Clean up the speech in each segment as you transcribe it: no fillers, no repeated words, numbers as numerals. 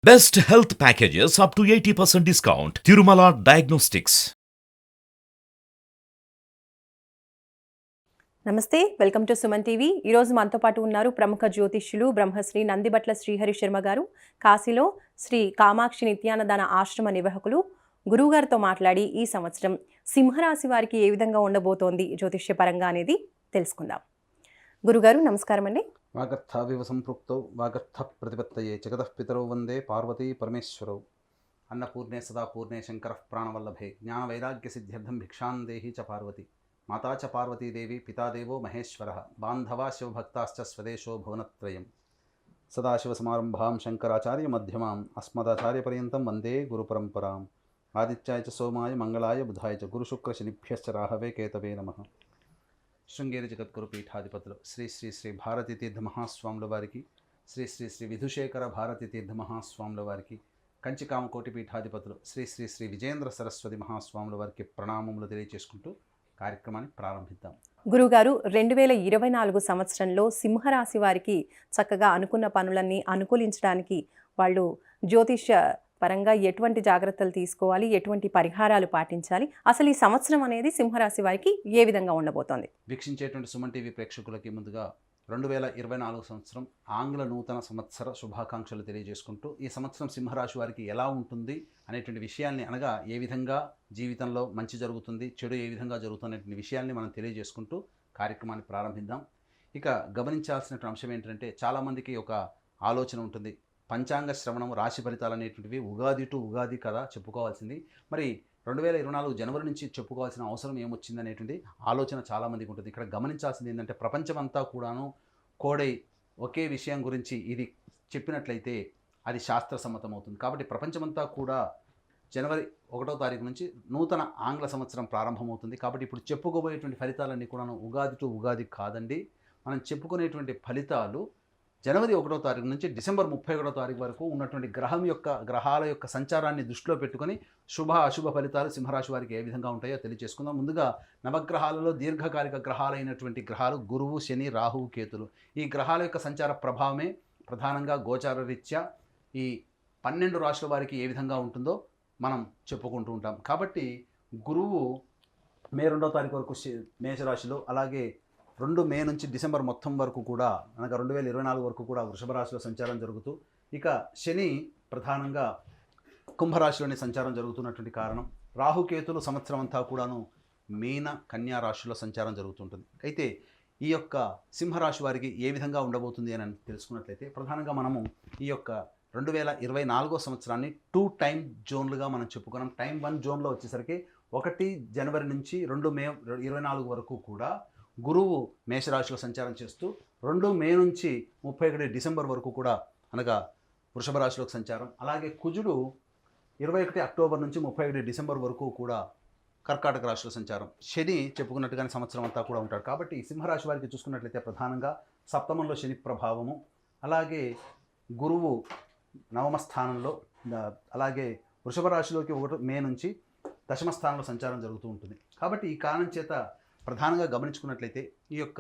Best health packages up to 80% discount. Tirumala Diagnostics. నమస్తే, welcome to Suman TV. ఈరోజు మనతో పాటు ఉన్నారు ప్రముఖ జ్యోతిష్యులు బ్రహ్మశ్రీ నందిబట్ల శ్రీహరి శర్మ గారు. కాశీలో శ్రీ కామాక్షి నిత్యానదాన ఆశ్రమ నిర్వాహకులు. గురువుగారితో మాట్లాడి ఈ సంవత్సరం సింహరాశి వారికి ఏ విధంగా ఉండబోతోంది జ్యోతిష్యపరంగా అనేది తెలుసుకుందాం. గురుగారు నమస్కారం అండి. వాగర్థావివ సంపృక్తౌ వాగర్థ ప్రతిపత్తయే జగతః పితరౌ వందే పార్వతీ పరమేశ్వరౌ. అన్నపూర్ణే సదా పూర్ణే శంకరః ప్రాణవల్లభే జ్ఞానవైరాగ్య సిద్ధ్యర్థం భిక్షాం దేహి చ పార్వతి. మాతా చ పార్వతీదేవి పితాదేవో మహేశ్వరః బాంధవా శివభక్తాశ్చ స్వదేశో భువనత్రయం. సదాశివసమారంభాం శంకరాచార్య మధ్యమాం అస్మదాచార్యపర్యంతం వందే గురుపరంపరాం. ఆదిత్యాయ చ సోమాయ మంగళాయ బుధాయ చ గురుశుక్రశనిభ్యశ్చ రాహవే కేతవే నమః. శృంగేరి జగద్గురు పీఠాధిపతులు శ్రీ శ్రీ శ్రీ భారతీ తీర్థ మహాస్వాముల వారికి, శ్రీ శ్రీ శ్రీ విధుశేఖర భారతీ తీర్థ మహాస్వాముల వారికి, కంచికామకోటి పీఠాధిపతులు శ్రీ శ్రీ శ్రీ విజేంద్ర సరస్వతి మహాస్వాముల వారికి ప్రణామములు తెలియజేసుకుంటూ కార్యక్రమాన్ని ప్రారంభిద్దాం. గురుగారు 2024 సంవత్సరంలో సింహరాశి వారికి చక్కగా అనుకున్న పనులన్నీ అనుకూలించడానికి వాళ్ళు జ్యోతిష్య పరంగా ఎటువంటి జాగ్రత్తలు తీసుకోవాలి, ఎటువంటి పరిహారాలు పాటించాలి, అసలు ఈ సంవత్సరం అనేది సింహరాశి వారికి ఏ విధంగా ఉండబోతోంది? వీక్షించేటువంటి సుమన్ టీవీ ప్రేక్షకులకి ముందుగా 2024 సంవత్సరం ఆంగ్ల నూతన సంవత్సర శుభాకాంక్షలు తెలియజేసుకుంటూ ఈ సంవత్సరం సింహరాశి వారికి ఎలా ఉంటుంది అనేటువంటి విషయాల్ని, అనగా ఏ విధంగా జీవితంలో మంచి జరుగుతుంది, చెడు ఏ విధంగా జరుగుతుంది అనేటువంటి విషయాల్ని మనం తెలియజేసుకుంటూ కార్యక్రమాన్ని ప్రారంభిద్దాం. ఇక గమనించాల్సినటువంటి అంశం ఏంటంటే, చాలామందికి ఒక ఆలోచన ఉంటుంది, పంచాంగ శ్రవణం రాశి ఫలితాలు అనేటువంటివి ఉగాది టు ఉగాది కదా చెప్పుకోవాల్సింది, మరి 2024 జనవరి నుంచి చెప్పుకోవాల్సిన అవసరం ఏమొచ్చింది అనేటువంటి ఆలోచన చాలామందికి ఉంటుంది. ఇక్కడ గమనించాల్సింది ఏంటంటే, ప్రపంచమంతా కూడాను కోడై ఒకే విషయం గురించి ఇది చెప్పినట్లయితే అది శాస్త్రసమ్మతం అవుతుంది. కాబట్టి ప్రపంచమంతా కూడా జనవరి 1వ తారీఖు నుంచి నూతన ఆంగ్ల సంవత్సరం ప్రారంభమవుతుంది. కాబట్టి ఇప్పుడు చెప్పుకోబోయేటువంటి ఫలితాలన్నీ కూడాను ఉగాది టు ఉగాది కాదండి. మనం చెప్పుకునేటువంటి ఫలితాలు జనవరి 1వ తారీఖు నుంచి డిసెంబర్ 31వ తారీఖు వరకు ఉన్నటువంటి గ్రహాల యొక్క సంచారాన్ని దృష్టిలో పెట్టుకొని శుభ అశుభ ఫలితాలు సింహరాశి వారికి ఏ విధంగా ఉంటాయో తెలియజేసుకుందాం. ముందుగా నవగ్రహాలలో దీర్ఘకాలిక గ్రహాలైనటువంటి గ్రహాలు గురువు, శని, రాహువు, కేతులు. ఈ గ్రహాల యొక్క సంచార ప్రభావమే ప్రధానంగా గోచార రీత్యా ఈ 12 రాశుల వారికి ఏ విధంగా ఉంటుందో మనం చెప్పుకుంటూ ఉంటాం. కాబట్టి గురువు మే 2వ తారీఖు వరకు మేషరాశిలో, అలాగే 2 మే నుంచి డిసెంబర్ మొత్తం వరకు కూడా, అనగా 2024 వరకు కూడా వృషభ రాశిలో సంచారం జరుగుతూ, ఇక శని ప్రధానంగా కుంభరాశిలోని సంచారం జరుగుతున్నటువంటి కారణం, రాహుకేతులు సంవత్సరం అంతా కూడాను మీన, కన్యా రాశిలో సంచారం జరుగుతుంటుంది. అయితే ఈ యొక్క సింహరాశి వారికి ఏ విధంగా ఉండబోతుంది అని తెలుసుకున్నట్లయితే, ప్రధానంగా మనము ఈ యొక్క 2024 సంవత్సరాన్ని 2 టైం జోన్లుగా మనం చెప్పుకున్నాం. టైం 1 జోన్లో వచ్చేసరికి 1 జనవరి నుంచి 2 మే 2024 వరకు కూడా గురువు మేషరాశిలో సంచారం చేస్తూ, 2 మే నుంచి 31 డిసెంబర్ వరకు కూడా, అనగా వృషభ రాశిలోకి సంచారం. అలాగే కుజుడు 21 అక్టోబర్ నుంచి 31 డిసెంబర్ వరకు కూడా కర్కాటక రాశిలో సంచారం. శని చెప్పుకున్నట్టుగానే సంవత్సరం అంతా కూడా ఉంటాడు. కాబట్టి సింహరాశి వారికి చూసుకున్నట్లయితే ప్రధానంగా సప్తమంలో శని ప్రభావము, అలాగే గురువు 9వ స్థానంలో, అలాగే వృషభ రాశిలోకి 1 మే నుంచి 10వ స్థానంలో సంచారం జరుగుతూ ఉంటుంది. కాబట్టి ఈ కారణం చేత ప్రధానంగా గమనించుకున్నట్లయితే ఈ యొక్క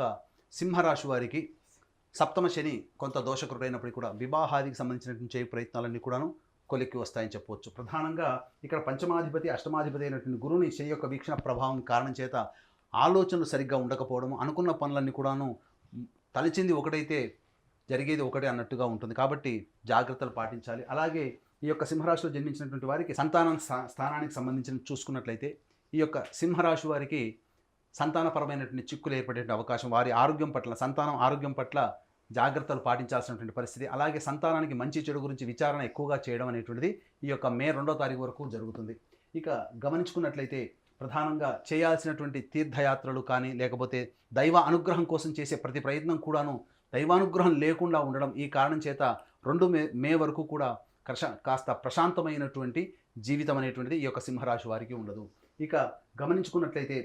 సింహరాశి వారికి సప్తమ శని కొంత దోషకరుడైనప్పటికీ కూడా వివాహాదికి సంబంధించినటువంటి చేయ ప్రయత్నాలన్నీ కూడాను కొలిక్కి వస్తాయని చెప్పవచ్చు. ప్రధానంగా ఇక్కడ పంచమాధిపతి, అష్టమాధిపతి అయినటువంటి గురువుని శని యొక్క వీక్షణ ప్రభావం కారణం చేత ఆలోచనలు సరిగ్గా ఉండకపోవడము, అనుకున్న పనులన్నీ కూడాను తలిచింది ఒకటైతే జరిగేది ఒకటే అన్నట్టుగా ఉంటుంది. కాబట్టి జాగ్రత్తలు పాటించాలి. అలాగే ఈ యొక్క సింహరాశిలో జన్మించినటువంటి వారికి సంతానం స్థానానికి సంబంధించిన చూసుకున్నట్లయితే ఈ యొక్క సింహరాశి వారికి సంతానపరమైనటువంటి చిక్కులు ఏర్పడేటువంటి అవకాశం, వారి ఆరోగ్యం పట్ల, సంతానం ఆరోగ్యం పట్ల జాగ్రత్తలు పాటించాల్సినటువంటి పరిస్థితి, అలాగే సంతానానికి మంచి చెడు గురించి విచారణ ఎక్కువగా చేయడం అనేటువంటిది ఈ యొక్క మే 2వ తారీఖు వరకు జరుగుతుంది. ఇక గమనించుకున్నట్లయితే ప్రధానంగా చేయాల్సినటువంటి తీర్థయాత్రలు కానీ, లేకపోతే దైవ అనుగ్రహం కోసం చేసే ప్రతి ప్రయత్నం కూడాను దైవానుగ్రహం లేకుండా ఉండడం, ఈ కారణం చేత 2 మే వరకు కూడా కాస్త ప్రశాంతమైనటువంటి జీవితం అనేటువంటిది ఈ యొక్క సింహరాశి వారికి ఉండదు. ఇక గమనించుకున్నట్లయితే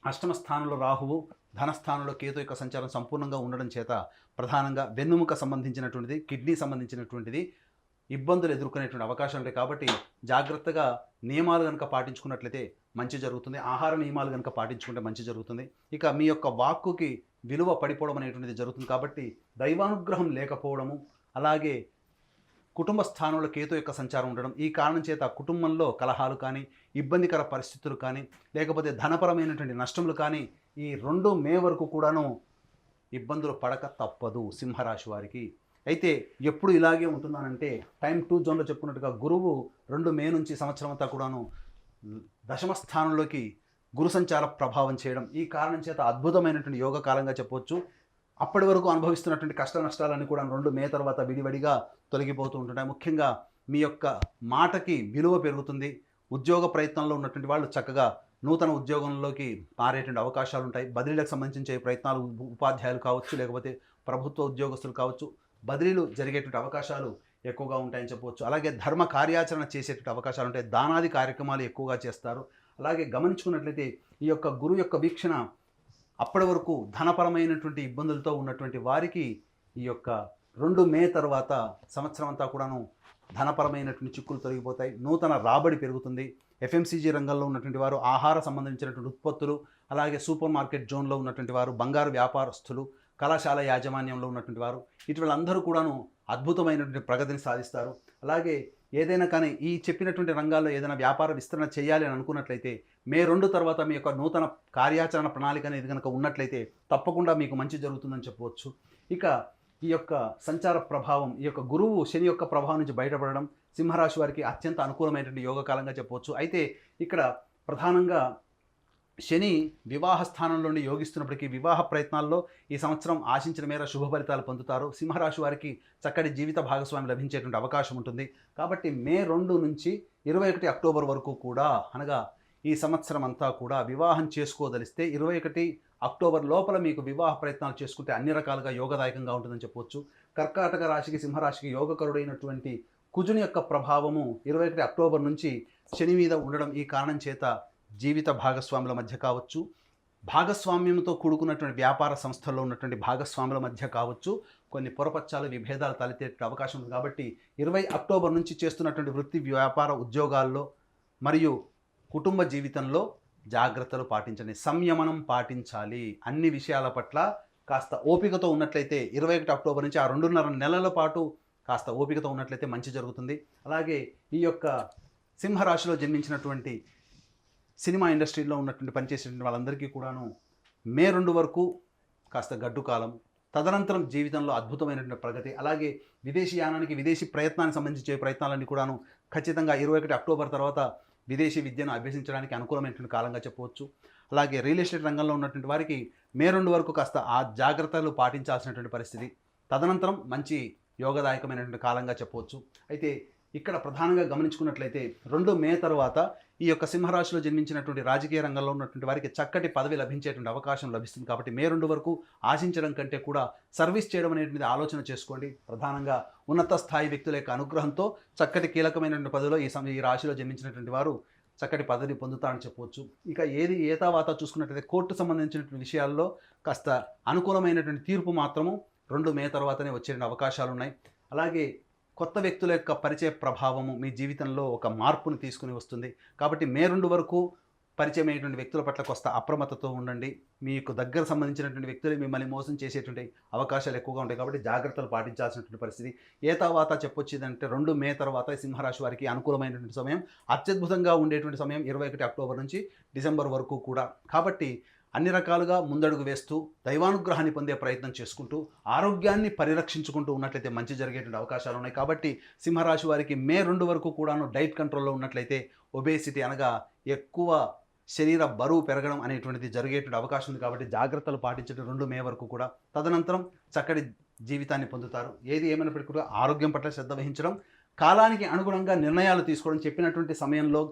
అష్టమ స్థానంలో రాహువు, ధనస్థానంలో కేతు యొక్క సంచారం సంపూర్ణంగా ఉండడం చేత ప్రధానంగా వెన్నుముక సంబంధించినటువంటిది, కిడ్నీ సంబంధించినటువంటిది ఇబ్బందులు ఎదుర్కొనేటువంటి అవకాశం ఉంటాయి. కాబట్టి జాగ్రత్తగా నియమాలు కనుక పాటించుకున్నట్లయితే మంచి జరుగుతుంది. ఆహార నియమాలు కనుక పాటించుకుంటే మంచి జరుగుతుంది. ఇక మీ యొక్క వాక్కుకి విలువ పడిపోవడం అనేటువంటిది జరుగుతుంది. కాబట్టి దైవానుగ్రహం లేకపోవడము, అలాగే కుటుంబ స్థానంలో కేతు యొక్క సంచారం ఉండడం, ఈ కారణం చేత కుటుంబంలో కలహాలు కానీ, ఇబ్బందికర పరిస్థితులు కానీ, లేకపోతే ధనపరమైనటువంటి నష్టములు కానీ ఈ 2 మే వరకు కూడాను ఇబ్బందులు పడక తప్పదు సింహరాశి వారికి. అయితే ఎప్పుడు ఇలాగే ఉంటుందనంటే టైం 2 జోన్లో చెప్పుకున్నట్టుగా గురువు 2 మే నుంచి సంవత్సరం అంతా కూడాను దశమ స్థానంలోకి గురు సంచార ప్రభావం చేయడం, ఈ కారణం చేత అద్భుతమైనటువంటి యోగ కాలంగా చెప్పవచ్చు. అప్పటి వరకు అనుభవిస్తున్నటువంటి కష్ట నష్టాలన్నీ కూడా 2 మే తర్వాత విడివడిగా తొలగిపోతూ ఉంటుంటాయి. ముఖ్యంగా మీ యొక్క మాటకి విలువ పెరుగుతుంది. ఉద్యోగ ప్రయత్నంలో ఉన్నటువంటి వాళ్ళు చక్కగా నూతన ఉద్యోగంలోకి మారేటువంటి అవకాశాలు ఉంటాయి. బదిలీలకు సంబంధించే ప్రయత్నాలు ఉపాధ్యాయులు కావచ్చు, లేకపోతే ప్రభుత్వ ఉద్యోగస్తులు కావచ్చు, బదిలీలు జరిగేటువంటి అవకాశాలు ఎక్కువగా ఉంటాయని చెప్పవచ్చు. అలాగే ధర్మ కార్యాచరణ చేసేటువంటి అవకాశాలు ఉంటాయి. దానాది కార్యక్రమాలు ఎక్కువగా చేస్తారు. అలాగే గమనించుకున్నట్లయితే ఈ యొక్క గురువు యొక్క వీక్షణ అప్పటి వరకు ధనపరమైనటువంటి ఇబ్బందులతో ఉన్నటువంటి వారికి ఈ యొక్క 2 మే తర్వాత సంవత్సరం అంతా కూడాను ధనపరమైనటువంటి చిక్కులు తొలగిపోతాయి. నూతన రాబడి పెరుగుతుంది. ఎఫ్ఎంసీజీ రంగంలో ఉన్నటువంటి వారు, ఆహార సంబంధించినటువంటి ఉత్పత్తులు, అలాగే సూపర్ మార్కెట్ జోన్లో ఉన్నటువంటి వారు, బంగారు వ్యాపారస్తులు, కళాశాల యాజమాన్యంలో ఉన్నటువంటి వారు, ఇటువంటి అందరూ కూడాను అద్భుతమైనటువంటి ప్రగతిని సాధిస్తారు. అలాగే ఏదైనా కానీ ఈ చెప్పినటువంటి రంగాల్లో ఏదైనా వ్యాపార విస్తరణ చేయాలి అని అనుకున్నట్లయితే మే 2 తర్వాత మీ యొక్క నూతన కార్యాచరణ ప్రణాళిక అనేది కనుక ఉన్నట్లయితే తప్పకుండా మీకు మంచి జరుగుతుందని చెప్పవచ్చు. ఇక ఈ యొక్క సంచార ప్రభావం, ఈ యొక్క గురువు శని యొక్క ప్రభావం నుంచి బయటపడడం సింహరాశి వారికి అత్యంత అనుకూలమైనటువంటి యోగకాలంగా చెప్పవచ్చు. అయితే ఇక్కడ ప్రధానంగా శని వివాహ స్థానంలో నుండి యోగిస్తున్నప్పటికీ వివాహ ప్రయత్నాల్లో ఈ సంవత్సరం ఆశించిన మేర శుభ ఫలితాలు పొందుతారు. సింహరాశి వారికి చక్కటి జీవిత భాగస్వామి లభించేటువంటి అవకాశం ఉంటుంది. కాబట్టి మే 2 నుంచి 21 అక్టోబర్ వరకు కూడా, అనగా ఈ సంవత్సరం అంతా కూడా వివాహం చేసుకోదలిస్తే 21 అక్టోబర్ లోపల మీకు వివాహ ప్రయత్నాలు చేసుకుంటే అన్ని రకాలుగా యోగదాయకంగా ఉంటుందని చెప్పవచ్చు. కర్కాటక రాశికి సింహరాశికి యోగకరుడైనటువంటి కుజుని యొక్క ప్రభావము 21 అక్టోబర్ నుంచి శని మీద ఉండడం, ఈ కారణం చేత జీవిత భాగస్వాముల మధ్య కావచ్చు, భాగస్వామ్యంతో కూడుకున్నటువంటి వ్యాపార సంస్థల్లో ఉన్నటువంటి భాగస్వాముల మధ్య కావచ్చు, కొన్ని పొరపచ్చాలు విభేదాలు తలెత్తే అవకాశం ఉంది. కాబట్టి 20 అక్టోబర్ నుంచి చేస్తున్నటువంటి వృత్తి వ్యాపార ఉద్యోగాల్లో మరియు కుటుంబ జీవితంలో జాగ్రత్తలు పాటించండి, సంయమనం పాటించాలి. అన్ని విషయాల పట్ల కాస్త ఓపికతో ఉన్నట్లయితే 21 అక్టోబర్ నుంచి ఆ 2.5 నెలల పాటు కాస్త ఓపికతో ఉన్నట్లయితే మంచి జరుగుతుంది. అలాగే ఈ యొక్క సింహరాశిలో జన్మించినటువంటి సినిమా ఇండస్ట్రీలో ఉన్నటువంటి పనిచేసేటువంటి వాళ్ళందరికీ కూడాను మే 2 వరకు కాస్త గడ్డు కాలం, తదనంతరం జీవితంలో అద్భుతమైనటువంటి ప్రగతి. అలాగే విదేశీ యానానికి, విదేశీ ప్రయత్నానికి సంబంధించే ప్రయత్నాలన్నీ కూడాను ఖచ్చితంగా 21 అక్టోబర్ తర్వాత విదేశీ విద్యను అభ్యసించడానికి అనుకూలమైనటువంటి కాలంగా చెప్పవచ్చు. అలాగే రియల్ ఎస్టేట్ రంగంలో ఉన్నటువంటి వారికి మే 2 వరకు కాస్త ఆ జాగ్రత్తలు పాటించాల్సినటువంటి పరిస్థితి. తదనంతరం మంచి యోగదాయకమైనటువంటి కాలంగా చెప్పవచ్చు. అయితే ఇక్కడ ప్రధానంగా గమనించుకున్నట్లయితే 2 మే తర్వాత ఈ యొక్క సింహరాశిలో జన్మించినటువంటి రాజకీయ రంగంలో ఉన్నటువంటి వారికి చక్కటి పదవి లభించేటువంటి అవకాశం లభిస్తుంది. కాబట్టి మే 2 వరకు ఆశించడం కంటే కూడా సర్వీస్ చేయడం అనేటువంటి ఆలోచన చేసుకోండి. ప్రధానంగా ఉన్నత స్థాయి వ్యక్తుల యొక్క అనుగ్రహంతో చక్కటి కీలకమైనటువంటి పదవిలో ఈ రాశిలో జన్మించినటువంటి వారు చక్కటి పదవి పొందుతారని చెప్పవచ్చు. ఇక ఏ తర్వాత చూసుకున్నట్లయితే కోర్టు సంబంధించినటువంటి విషయాల్లో కాస్త అనుకూలమైనటువంటి తీర్పు మాత్రము 2 మే తర్వాతనే వచ్చేటువంటి అవకాశాలు ఉన్నాయి. అలాగే కొత్త వ్యక్తుల యొక్క పరిచయ ప్రభావము మీ జీవితంలో ఒక మార్పును తీసుకుని వస్తుంది. కాబట్టి మే 2 వరకు పరిచయం అయ్యేటువంటి వ్యక్తుల పట్ల కొంత అప్రమత్తతో ఉండండి. మీకు దగ్గర సంబంధించినటువంటి వ్యక్తులు మిమ్మల్ని మోసం చేసేటువంటి అవకాశాలు ఎక్కువగా ఉంటాయి. కాబట్టి జాగ్రత్తలు పాటించాల్సినటువంటి పరిస్థితి. తర్వాత చెప్పొచ్చేదంటే 2 మే తర్వాత సింహరాశి వారికి అనుకూలమైనటువంటి సమయం, అత్యద్భుతంగా ఉండేటువంటి సమయం 21 అక్టోబర్ నుంచి డిసెంబర్ వరకు కూడా. కాబట్టి అన్ని రకాలుగా ముందడుగు వేస్తూ దైవానుగ్రహాన్ని పొందే ప్రయత్నం చేసుకుంటూ ఆరోగ్యాన్ని పరిరక్షించుకుంటూ ఉన్నట్లయితే మంచి జరిగేటువంటి అవకాశాలు ఉన్నాయి. కాబట్టి సింహరాశి వారికి మే 2 వరకు కూడాను డైట్ కంట్రోల్లో ఉన్నట్లయితే ఒబేసిటీ, అనగా ఎక్కువ శరీర బరువు పెరగడం అనేటువంటిది జరిగేటువంటి అవకాశం ఉంది. కాబట్టి జాగ్రత్తలు పాటించడం 2 మే వరకు కూడా. తదనంతరం చక్కటి జీవితాన్ని పొందుతారు. ఏది ఏమైనప్పటికీ కూడా ఆరోగ్యం పట్ల శ్రద్ధ వహించడం, కాలానికి అనుగుణంగా నిర్ణయాలు తీసుకోవడం, చెప్పినటువంటి సమయంలో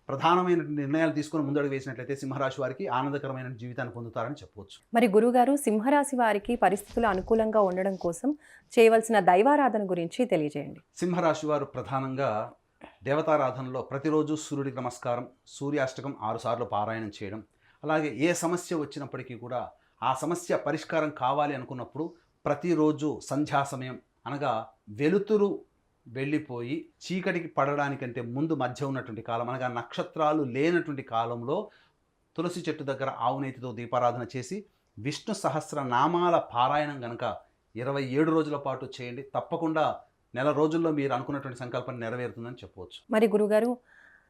ప్రధానమైన నిర్ణయాలు తీసుకొని ముందడుగు వేసినట్లయితే సింహరాశి వారికి ఆనందకరమైన జీవితాన్ని పొందుతారని చెప్పవచ్చు. మరి గురుగారు, సింహరాశి వారికి పరిస్థితులు అనుకూలంగా ఉండడం కోసం చేయవలసిన దైవారాధన గురించి తెలియజేయండి. సింహరాశి వారు ప్రధానంగా దేవతారాధనలో ప్రతిరోజు సూర్యుడికి నమస్కారం, సూర్యాష్టకం 6 సార్లు పారాయణం చేయడం, అలాగే ఏ సమస్య వచ్చినప్పటికీ కూడా ఆ సమస్య పరిష్కారం కావాలి అనుకున్నప్పుడు ప్రతిరోజు సంధ్యా సమయం, అనగా వెలుతురు వెళ్ళిపోయి చీకటికి పడడానికంటే ముందు మధ్య ఉన్నటువంటి కాలం, అనగా నక్షత్రాలు లేనటువంటి కాలంలో తులసి చెట్టు దగ్గర ఆవునేతితో దీపారాధన చేసి విష్ణు సహస్రనామాల పారాయణం కనుక 27 రోజుల పాటు చేయండి. తప్పకుండా నెల రోజుల్లో మీరు అనుకున్నటువంటి సంకల్పం నెరవేరుతుందని చెప్పవచ్చు. మరి గురుగారు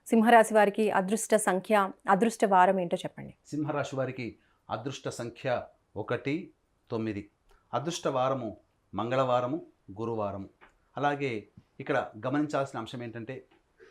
సింహరాశి వారికి అదృష్ట సంఖ్య, అదృష్ట వారం ఏంటో చెప్పండి. సింహరాశి వారికి అదృష్ట సంఖ్య 1, 9. అదృష్ట వారము మంగళవారము, గురువారము. అలాగే ఇక్కడ గమనించాల్సిన అంశం ఏంటంటే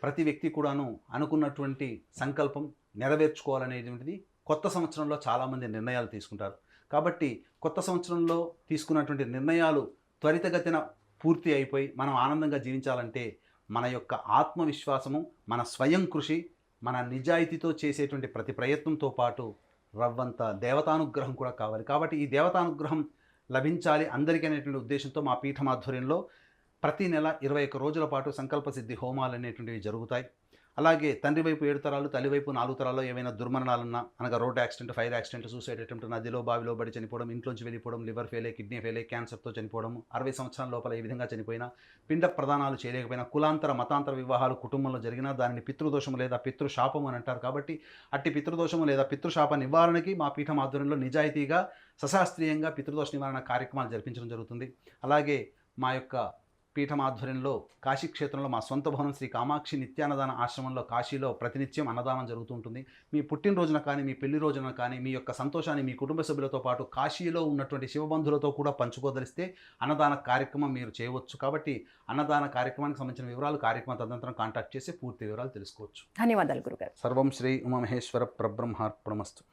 ప్రతి వ్యక్తి కూడాను అనుకున్నటువంటి సంకల్పం నెరవేర్చుకోవాలనేటువంటిది కొత్త సంవత్సరంలో చాలామంది నిర్ణయాలు తీసుకుంటారు. కాబట్టి కొత్త సంవత్సరంలో తీసుకున్నటువంటి నిర్ణయాలు త్వరితగతిన పూర్తి అయిపోయి మనం ఆనందంగా జీవించాలంటే మన యొక్క ఆత్మవిశ్వాసము, మన స్వయం కృషి, మన నిజాయితీతో చేసేటువంటి ప్రతి ప్రయత్నంతో పాటు రవ్వంత దేవతానుగ్రహం కూడా కావాలి. కాబట్టి ఈ దేవతానుగ్రహం లభించాలి అందరికీ అనేటువంటి ఉద్దేశంతో మా పీఠం ఆధ్వర్యంలో ప్రతి నెల 21 రోజుల పాటు సంకల్ప సిద్ధి హోమాలు అనేటువంటివి జరుగుతాయి. అలాగే తండ్రి వైపు 7 తరాలు, తల్లి వైపు 4 తరాల్లో ఏవైనా దుర్మరణాలున్నా, అనగా road accident, fire accident, suicide attempt, నదిలో బావిలో పడి చనిపోవడం, ఇంట్లోంచి వెళ్ళిపోవడం, లివర్ ఫెయిలే, కిడ్నీ ఫెయిలే, క్యాన్సర్తో చనిపోవడం, 60 సంవత్సరాల లోపల ఏ విధంగా చనిపోయినా, పిండ ప్రదానాలు చేయలేకపోయినా, కులాంతర మతాంతర వివాహాలు కుటుంబంలో జరిగినా దానిని పితృదోషము లేదా పితృశాపము అని అంటారు. కాబట్టి అట్టి పితృదోషము లేదా పితృశాప నివారణకి మా పీఠం ఆధ్వర్యంలో నిజాయితీగా సశాస్త్రీయంగా పితృదోష నివారణ కార్యక్రమాలు జరిపించడం జరుగుతుంది. అలాగే మా యొక్క పీఠం ఆధ్వర్యంలో కాశీక్షేత్రంలో మా సొంత భవనం శ్రీ కామాక్షి నిత్యాన్నదాన ఆశ్రమంలో కాశీలో ప్రతినిత్యం అన్నదానం జరుగుతూ ఉంటుంది. మీ పుట్టినరోజున కానీ, మీ పెళ్లి రోజున కానీ మీ యొక్క సంతోషాన్ని మీ కుటుంబ సభ్యులతో పాటు కాశీలో ఉన్నటువంటి శివబంధులతో కూడా పంచుకోదలిస్తే అన్నదాన కార్యక్రమం మీరు చేయవచ్చు. కాబట్టి అన్నదాన కార్యక్రమానికి సంబంధించిన వివరాలు కార్యక్రమం తదనంతరం కాంటాక్ట్ చేసి పూర్తి వివరాలు తెలుసుకోవచ్చు. ధన్యవాదాలు గురుగారు. సర్వం శ్రీ ఉమామహేశ్వర పరబ్రహ్మార్పణమస్తు.